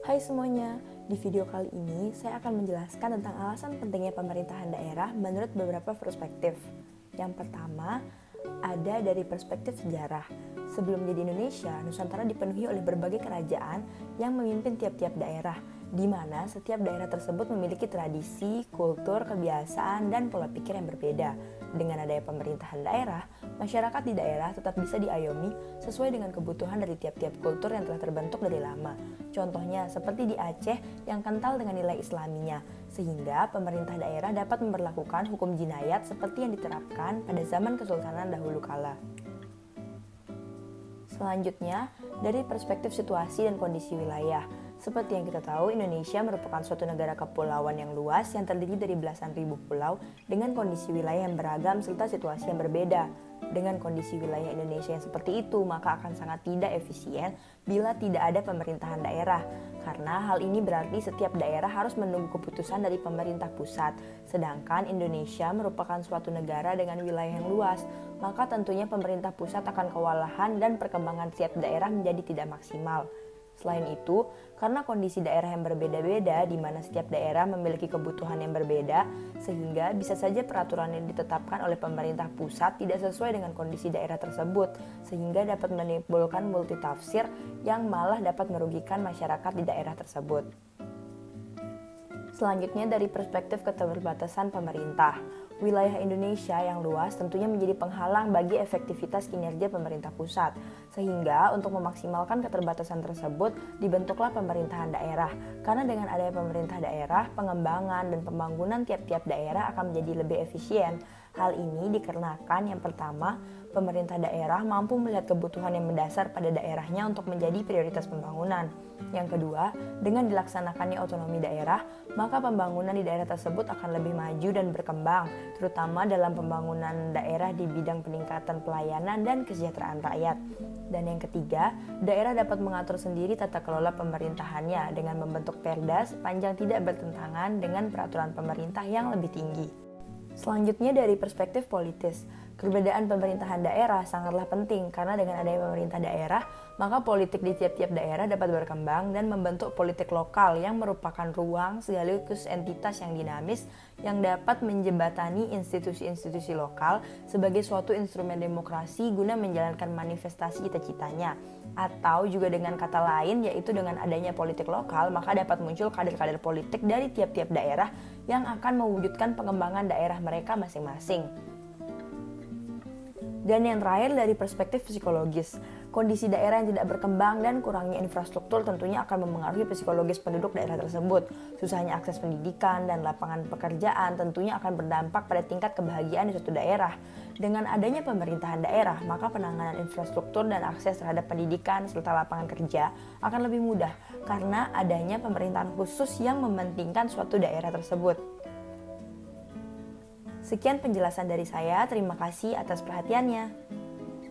Hai semuanya, di video kali ini saya akan menjelaskan tentang alasan pentingnya pemerintahan daerah menurut beberapa perspektif. Yang pertama, ada dari perspektif sejarah. Sebelum jadi Indonesia, Nusantara dipenuhi oleh berbagai kerajaan yang memimpin tiap-tiap daerah, di mana setiap daerah tersebut memiliki tradisi, kultur, kebiasaan, dan pola pikir yang berbeda. Dengan adanya pemerintahan daerah, masyarakat di daerah tetap bisa diayomi sesuai dengan kebutuhan dari tiap-tiap kultur yang telah terbentuk dari lama. Contohnya seperti di Aceh yang kental dengan nilai islaminya, sehingga pemerintah daerah dapat memperlakukan hukum jinayat seperti yang diterapkan pada zaman Kesultanan dahulu kala. Selanjutnya, dari perspektif situasi dan kondisi wilayah. Seperti yang kita tahu, Indonesia merupakan suatu negara kepulauan yang luas yang terdiri dari belasan ribu pulau dengan kondisi wilayah yang beragam serta situasi yang berbeda. Dengan kondisi wilayah Indonesia yang seperti itu, maka akan sangat tidak efisien bila tidak ada pemerintahan daerah. Karena hal ini berarti setiap daerah harus menunggu keputusan dari pemerintah pusat. Sedangkan Indonesia merupakan suatu negara dengan wilayah yang luas, maka tentunya pemerintah pusat akan kewalahan dan perkembangan setiap daerah menjadi tidak maksimal. Selain itu, karena kondisi daerah yang berbeda-beda di mana setiap daerah memiliki kebutuhan yang berbeda, sehingga bisa saja peraturan yang ditetapkan oleh pemerintah pusat tidak sesuai dengan kondisi daerah tersebut, sehingga dapat menimbulkan multitafsir yang malah dapat merugikan masyarakat di daerah tersebut. Selanjutnya dari perspektif keterbatasan pemerintah. Wilayah Indonesia yang luas tentunya menjadi penghalang bagi efektivitas kinerja pemerintah pusat. Sehingga untuk memaksimalkan keterbatasan tersebut dibentuklah pemerintahan daerah. Karena dengan adanya pemerintah daerah, pengembangan dan pembangunan tiap-tiap daerah akan menjadi lebih efisien. Hal ini dikarenakan yang pertama, pemerintah daerah mampu melihat kebutuhan yang mendasar pada daerahnya untuk menjadi prioritas pembangunan. Yang kedua, dengan dilaksanakannya otonomi daerah, maka pembangunan di daerah tersebut akan lebih maju dan berkembang, terutama dalam pembangunan daerah di bidang peningkatan pelayanan dan kesejahteraan rakyat. Dan yang ketiga, daerah dapat mengatur sendiri tata kelola pemerintahannya dengan membentuk perda sepanjang tidak bertentangan dengan peraturan pemerintah yang lebih tinggi. Selanjutnya dari perspektif politis, keberadaan pemerintahan daerah sangatlah penting karena dengan adanya pemerintah daerah, maka politik di tiap-tiap daerah dapat berkembang dan membentuk politik lokal yang merupakan ruang sekaligus entitas yang dinamis yang dapat menjembatani institusi-institusi lokal sebagai suatu instrumen demokrasi guna menjalankan manifestasi cita-citanya. Atau juga dengan kata lain yaitu dengan adanya politik lokal maka dapat muncul kader-kader politik dari tiap-tiap daerah yang akan mewujudkan pengembangan daerah mereka masing-masing. Dan yang terakhir dari perspektif psikologis, kondisi daerah yang tidak berkembang dan kurangnya infrastruktur tentunya akan memengaruhi psikologis penduduk daerah tersebut. Susahnya akses pendidikan dan lapangan pekerjaan tentunya akan berdampak pada tingkat kebahagiaan di suatu daerah. Dengan adanya pemerintahan daerah, maka penanganan infrastruktur dan akses terhadap pendidikan serta lapangan kerja akan lebih mudah karena adanya pemerintahan khusus yang mementingkan suatu daerah tersebut. Sekian penjelasan dari saya, terima kasih atas perhatiannya.